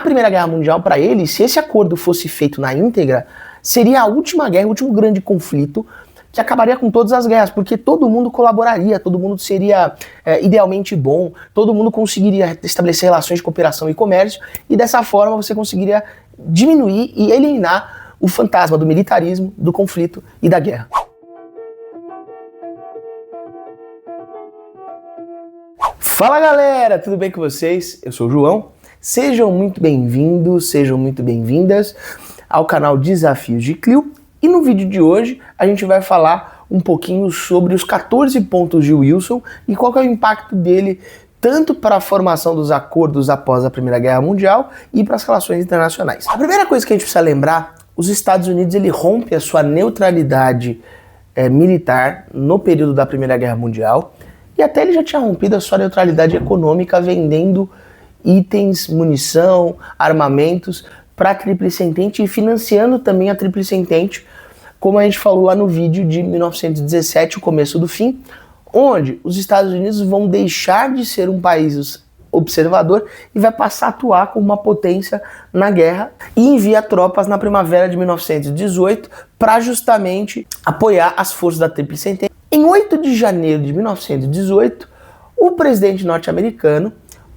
Primeira Guerra Mundial, para ele, se esse acordo fosse feito na íntegra, seria a última guerra, o último grande conflito que acabaria com todas as guerras, porque todo mundo colaboraria, todo mundo seria idealmente bom, todo mundo conseguiria estabelecer relações de cooperação e comércio, e dessa forma você conseguiria diminuir e eliminar o fantasma do militarismo, do conflito e da guerra. Fala galera, tudo bem com vocês? Eu sou o João, sejam muito bem-vindos, sejam muito bem-vindas ao canal Desafios de Clio, e no vídeo de hoje a gente vai falar um pouquinho sobre os 14 pontos de Wilson e qual que é o impacto dele tanto para a formação dos acordos após a Primeira Guerra Mundial e para as relações internacionais. A primeira coisa que a gente precisa lembrar, os Estados Unidos ele rompe a sua neutralidade militar no período da Primeira Guerra Mundial, e até ele já tinha rompido a sua neutralidade econômica vendendo itens, munição, armamentos para a Tríplice Entente e financiando também a Tríplice Entente, como a gente falou lá no vídeo de 1917, o começo do fim, onde os Estados Unidos vão deixar de ser um país observador e vai passar a atuar como uma potência na guerra e envia tropas na primavera de 1918 para justamente apoiar as forças da Tríplice Entente. Em 8 de janeiro de 1918, o presidente norte-americano,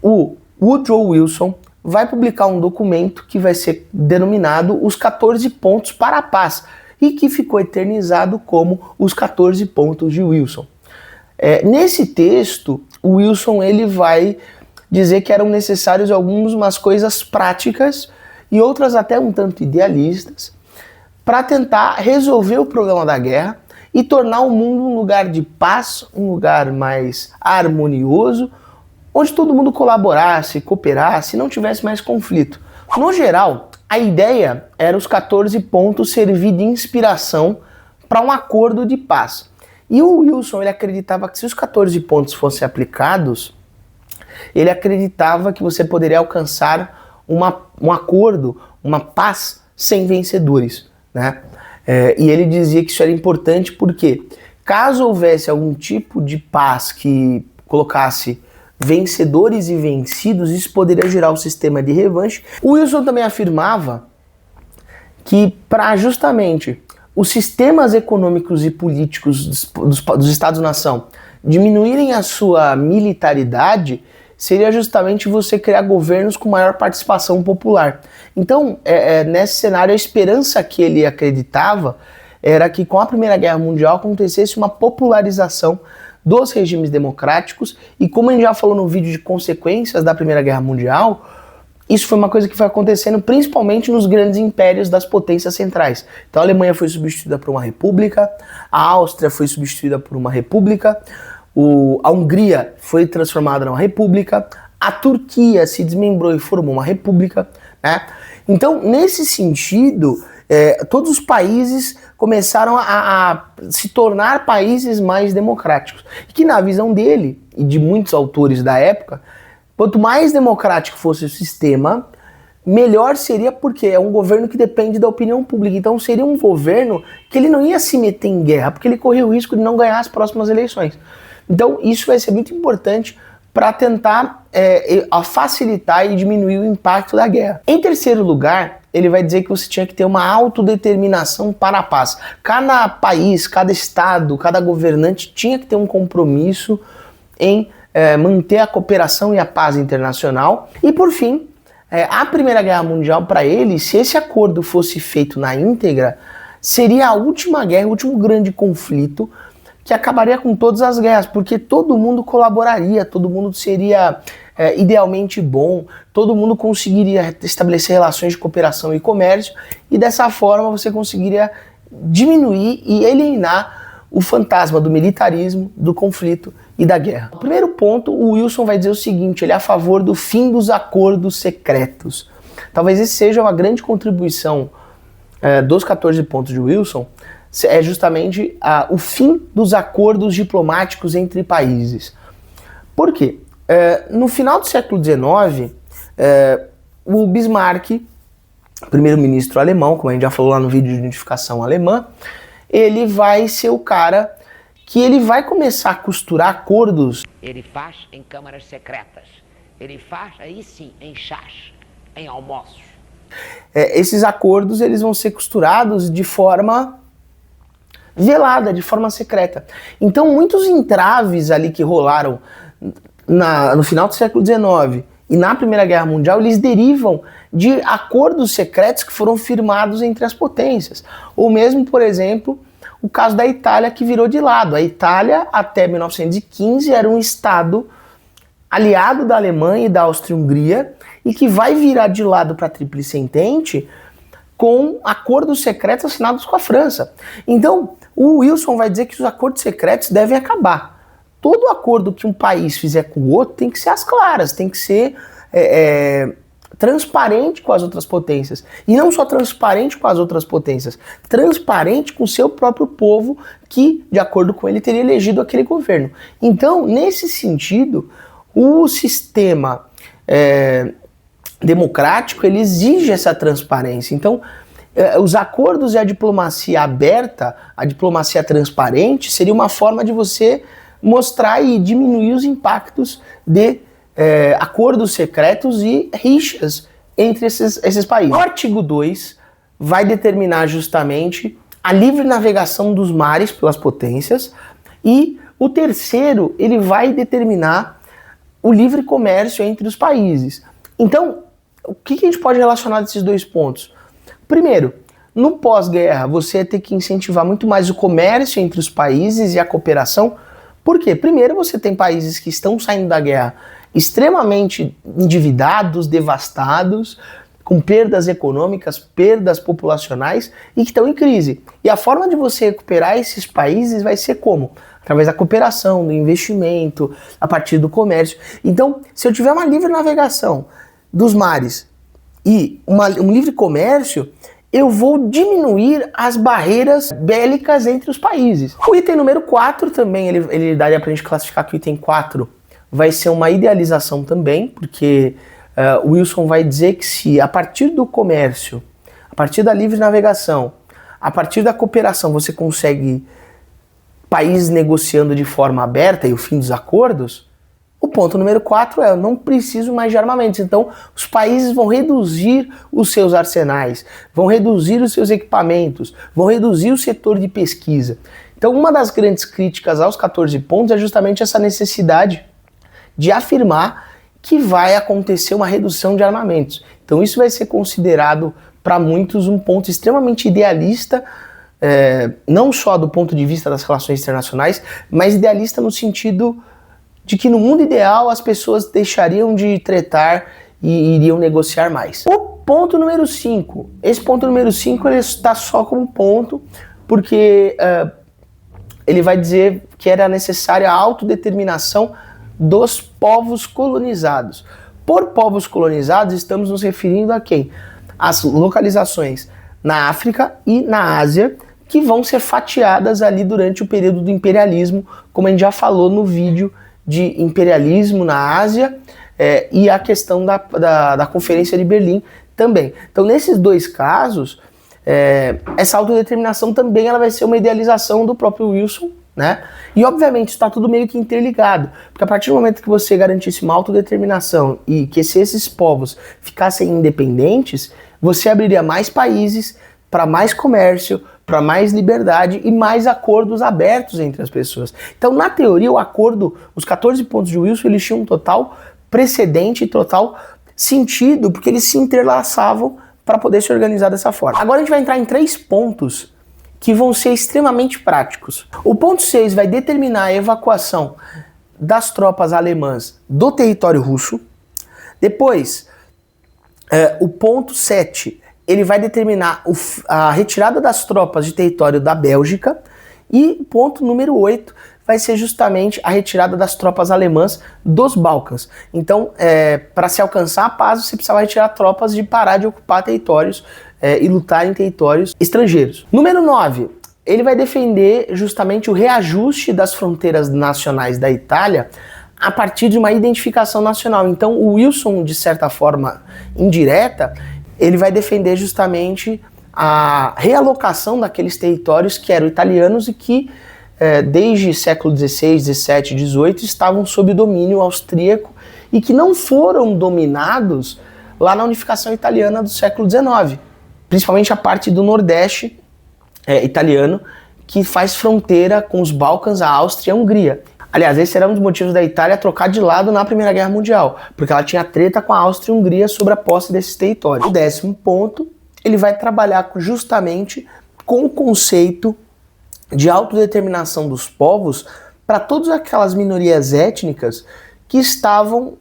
o Woodrow Wilson, vai publicar um documento que vai ser denominado os 14 pontos para a paz e que ficou eternizado como os 14 pontos de Wilson. Nesse texto, o Wilson ele vai dizer que eram necessários algumas coisas práticas e outras até um tanto idealistas para tentar resolver o problema da guerra e tornar o mundo um lugar de paz, um lugar mais harmonioso, onde todo mundo colaborasse, cooperasse e não tivesse mais conflito. No geral, a ideia era os 14 pontos servir de inspiração para um acordo de paz. E o Wilson ele acreditava que se os 14 pontos fossem aplicados, ele acreditava que você poderia alcançar um acordo, uma paz sem vencedores, né? E ele dizia que isso era importante porque caso houvesse algum tipo de paz que colocasse vencedores e vencidos, isso poderia gerar um sistema de revanche. O Wilson também afirmava que para justamente os sistemas econômicos e políticos dos Estados-nação diminuírem a sua militaridade, seria justamente você criar governos com maior participação popular. Então, nesse cenário, a esperança que ele acreditava era que com a Primeira Guerra Mundial acontecesse uma popularização dos regimes democráticos, e como a gente já falou no vídeo de consequências da Primeira Guerra Mundial, isso foi uma coisa que foi acontecendo principalmente nos grandes impérios das potências centrais. Então a Alemanha foi substituída por uma república, a Áustria foi substituída por uma república, a Hungria foi transformada numa república, a Turquia se desmembrou e formou uma república, né? Então, nesse sentido, todos os países começaram a se tornar países mais democráticos. E que na visão dele, e de muitos autores da época, quanto mais democrático fosse o sistema, melhor seria, porque é um governo que depende da opinião pública. Então seria um governo que ele não ia se meter em guerra, porque ele corria o risco de não ganhar as próximas eleições. Então isso vai ser muito importante para tentar facilitar e diminuir o impacto da guerra. Em terceiro lugar, ele vai dizer que você tinha que ter uma autodeterminação para a paz. Cada país, cada estado, cada governante tinha que ter um compromisso em manter a cooperação e a paz internacional. E por fim, a Primeira Guerra Mundial, para ele, se esse acordo fosse feito na íntegra, seria a última guerra, o último grande conflito que acabaria com todas as guerras, porque todo mundo colaboraria, todo mundo seria idealmente bom, todo mundo conseguiria estabelecer relações de cooperação e comércio, e dessa forma você conseguiria diminuir e eliminar o fantasma do militarismo, do conflito e da guerra. O primeiro ponto, o Wilson vai dizer o seguinte: ele é a favor do fim dos acordos secretos. Talvez esse seja uma grande contribuição dos 14 pontos de Wilson, é justamente o fim dos acordos diplomáticos entre países. Por quê? No final do século XIX, o Bismarck, primeiro-ministro alemão, como a gente já falou lá no vídeo de unificação alemã, ele vai ser o cara que ele vai começar a costurar acordos. Ele faz em câmaras secretas, ele faz aí sim em chás, em almoços. Esses acordos eles vão ser costurados de forma velada, de forma secreta. Então muitos entraves ali que rolaram no final do século XIX e na Primeira Guerra Mundial, eles derivam de acordos secretos que foram firmados entre as potências. Ou mesmo, por exemplo, o caso da Itália, que virou de lado. A Itália, até 1915, era um estado aliado da Alemanha e da Áustria-Hungria e que vai virar de lado para a Tríplice Entente com acordos secretos assinados com a França. Então, o Wilson vai dizer que os acordos secretos devem acabar. Todo acordo que um país fizer com o outro tem que ser às claras, tem que ser transparente com as outras potências. E não só transparente com as outras potências, transparente com o seu próprio povo que, de acordo com ele, teria elegido aquele governo. Então, nesse sentido, o sistema democrático, ele exige essa transparência. Então, os acordos e a diplomacia aberta, a diplomacia transparente, seria uma forma de você mostrar e diminuir os impactos de acordos secretos e rixas entre esses países. O artigo 2 vai determinar justamente a livre navegação dos mares pelas potências e o terceiro, ele vai determinar o livre comércio entre os países. Então, o que a gente pode relacionar desses dois pontos? Primeiro, no pós-guerra, você tem que incentivar muito mais o comércio entre os países e a cooperação. Por quê? Primeiro, você tem países que estão saindo da guerra extremamente endividados, devastados, com perdas econômicas, perdas populacionais e que estão em crise. E a forma de você recuperar esses países vai ser como? Através da cooperação, do investimento, a partir do comércio. Então, se eu tiver uma livre navegação dos mares e um livre comércio, eu vou diminuir as barreiras bélicas entre os países. O item número 4 também, ele daria pra gente classificar que o item 4 vai ser uma idealização também, porque o Wilson vai dizer que se a partir do comércio, a partir da livre navegação, a partir da cooperação você consegue países negociando de forma aberta e o fim dos acordos, o ponto número 4 é, eu não preciso mais de armamentos. Então, os países vão reduzir os seus arsenais, vão reduzir os seus equipamentos, vão reduzir o setor de pesquisa. Então, uma das grandes críticas aos 14 pontos é justamente essa necessidade de afirmar que vai acontecer uma redução de armamentos. Então, isso vai ser considerado, para muitos, um ponto extremamente idealista, não só do ponto de vista das relações internacionais, mas idealista no sentido de que no mundo ideal as pessoas deixariam de tretar e iriam negociar mais. O ponto número 5. Esse ponto número 5 ele está só como ponto porque ele vai dizer que era necessária a autodeterminação dos povos colonizados. Por povos colonizados estamos nos referindo a quem? As localizações na África e na Ásia que vão ser fatiadas ali durante o período do imperialismo, como a gente já falou no vídeo de imperialismo na Ásia e a questão da Conferência de Berlim também. Então, nesses dois casos, essa autodeterminação também ela vai ser uma idealização do próprio Wilson, né? E, obviamente, está tudo meio que interligado, porque a partir do momento que você garantisse uma autodeterminação e que se esses povos ficassem independentes, você abriria mais países para mais comércio, para mais liberdade e mais acordos abertos entre as pessoas. Então, na teoria, o acordo, os 14 pontos de Wilson, eles tinham um total precedente e total sentido, porque eles se interlaçavam para poder se organizar dessa forma. Agora a gente vai entrar em 3 pontos que vão ser extremamente práticos. O ponto 6 vai determinar a evacuação das tropas alemãs do território russo. Depois, o ponto 7 ele vai determinar a retirada das tropas de território da Bélgica. E ponto número 8 vai ser justamente a retirada das tropas alemãs dos Balcãs. Então, para se alcançar a paz, você precisava retirar tropas de parar de ocupar territórios e lutar em territórios estrangeiros. Número 9, ele vai defender justamente o reajuste das fronteiras nacionais da Itália a partir de uma identificação nacional. Então, o Wilson, de certa forma indireta, ele vai defender justamente a realocação daqueles territórios que eram italianos e que desde século XVI, XVII, XVIII estavam sob domínio austríaco e que não foram dominados lá na unificação italiana do século XIX, principalmente a parte do Nordeste italiano, que faz fronteira com os Balcãs, a Áustria e a Hungria. Aliás, esse era um dos motivos da Itália trocar de lado na Primeira Guerra Mundial, porque ela tinha treta com a Áustria e a Hungria sobre a posse desses territórios. O 10º ponto, ele vai trabalhar justamente com o conceito de autodeterminação dos povos para todas aquelas minorias étnicas que estavam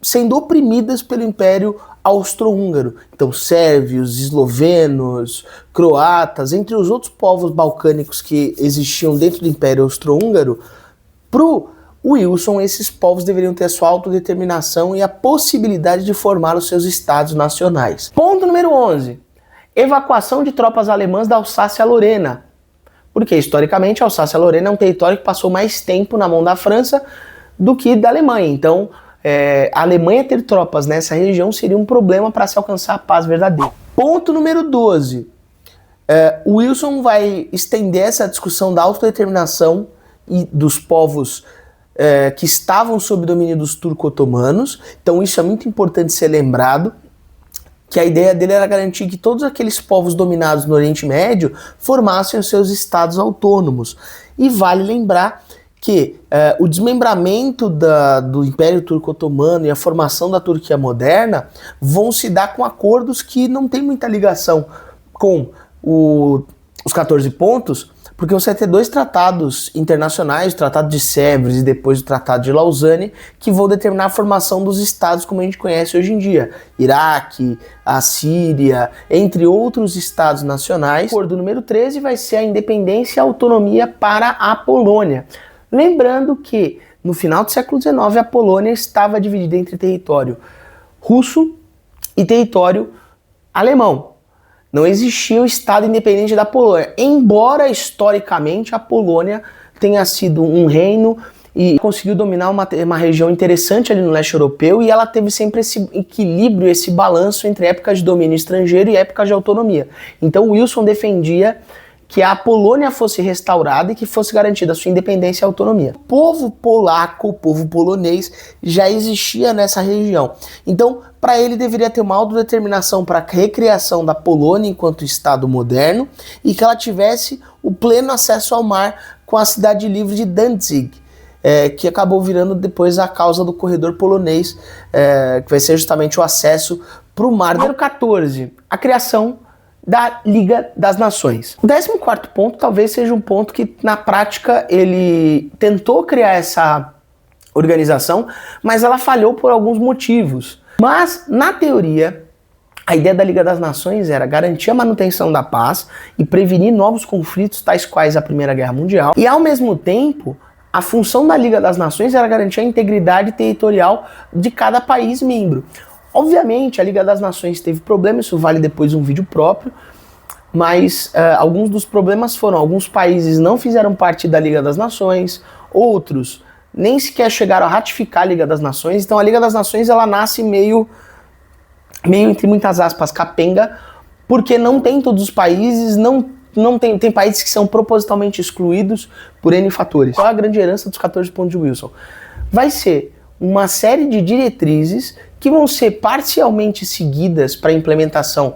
sendo oprimidas pelo Império Austro-Húngaro. Então, sérvios, eslovenos, croatas, entre os outros povos balcânicos que existiam dentro do Império Austro-Húngaro, pro Wilson, esses povos deveriam ter a sua autodeterminação e a possibilidade de formar os seus estados nacionais. Ponto número 11. Evacuação de tropas alemãs da Alsácia-Lorena. Porque, historicamente, a Alsácia-Lorena é um território que passou mais tempo na mão da França do que da Alemanha. Então, a Alemanha ter tropas nessa região seria um problema para se alcançar a paz verdadeira. Ponto número 12. O Wilson vai estender essa discussão da autodeterminação e dos povos que estavam sob domínio dos turco-otomanos. Então isso é muito importante ser lembrado, que a ideia dele era garantir que todos aqueles povos dominados no Oriente Médio formassem os seus estados autônomos. E vale lembrar que o desmembramento do Império Turco-Otomano e a formação da Turquia moderna vão se dar com acordos que não tem muita ligação com os 14 pontos, porque você vai ter 2 tratados internacionais, o Tratado de Sèvres e depois o Tratado de Lausanne, que vão determinar a formação dos estados como a gente conhece hoje em dia. Iraque, a Síria, entre outros estados nacionais. O acordo número 13 vai ser a independência e a autonomia para a Polônia. Lembrando que no final do século XIX a Polônia estava dividida entre território russo e território alemão. Não existia o Estado independente da Polônia, embora historicamente a Polônia tenha sido um reino e conseguiu dominar uma região interessante ali no leste europeu, e ela teve sempre esse equilíbrio, esse balanço entre épocas de domínio estrangeiro e épocas de autonomia. Então Wilson defendia que a Polônia fosse restaurada e que fosse garantida a sua independência e autonomia. O povo polaco, o povo polonês, já existia nessa região. Então, para ele deveria ter uma autodeterminação para a recriação da Polônia enquanto Estado moderno e que ela tivesse o pleno acesso ao mar com a cidade livre de Danzig, que acabou virando depois a causa do corredor polonês, que vai ser justamente o acesso para o mar. Número 14, a criação da Liga das Nações. O 14º ponto talvez seja um ponto que na prática ele tentou criar essa organização, mas ela falhou por alguns motivos. Mas na teoria, a ideia da Liga das Nações era garantir a manutenção da paz e prevenir novos conflitos tais quais a Primeira Guerra Mundial, e ao mesmo tempo a função da Liga das Nações era garantir a integridade territorial de cada país membro. Obviamente, a Liga das Nações teve problemas, isso vale depois um vídeo próprio, mas alguns dos problemas foram: alguns países não fizeram parte da Liga das Nações, outros nem sequer chegaram a ratificar a Liga das Nações. Então a Liga das Nações ela nasce meio entre muitas aspas, capenga, porque não tem todos os países, não tem países que são propositalmente excluídos por N fatores. Qual a grande herança dos 14 pontos de Wilson? Vai ser uma série de diretrizes que vão ser parcialmente seguidas para a implementação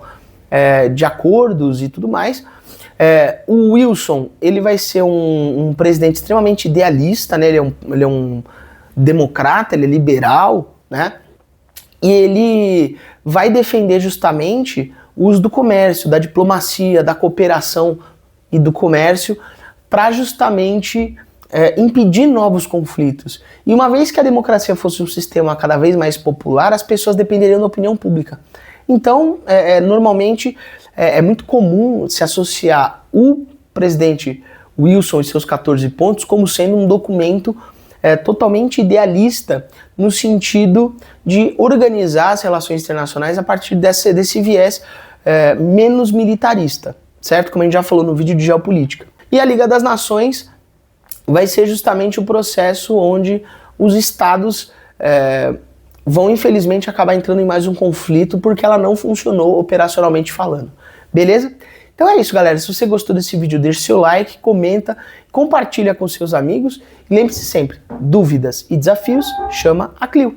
de acordos e tudo mais. O Wilson ele vai ser um presidente extremamente idealista, né? Ele é um democrata, ele é liberal, né? E ele vai defender justamente o uso do comércio, da diplomacia, da cooperação e do comércio para justamente impedir novos conflitos. E uma vez que a democracia fosse um sistema cada vez mais popular, as pessoas dependeriam da opinião pública. Então, normalmente, é muito comum se associar o presidente Wilson e seus 14 pontos como sendo um documento totalmente idealista, no sentido de organizar as relações internacionais a partir desse viés menos militarista, certo? Como a gente já falou no vídeo de geopolítica. E a Liga das Nações vai ser justamente o processo onde os estados vão infelizmente acabar entrando em mais um conflito porque ela não funcionou operacionalmente falando. Beleza? Então é isso, galera. Se você gostou desse vídeo, deixe seu like, comenta, compartilha com seus amigos e lembre-se sempre, dúvidas e desafios, chama a Clio.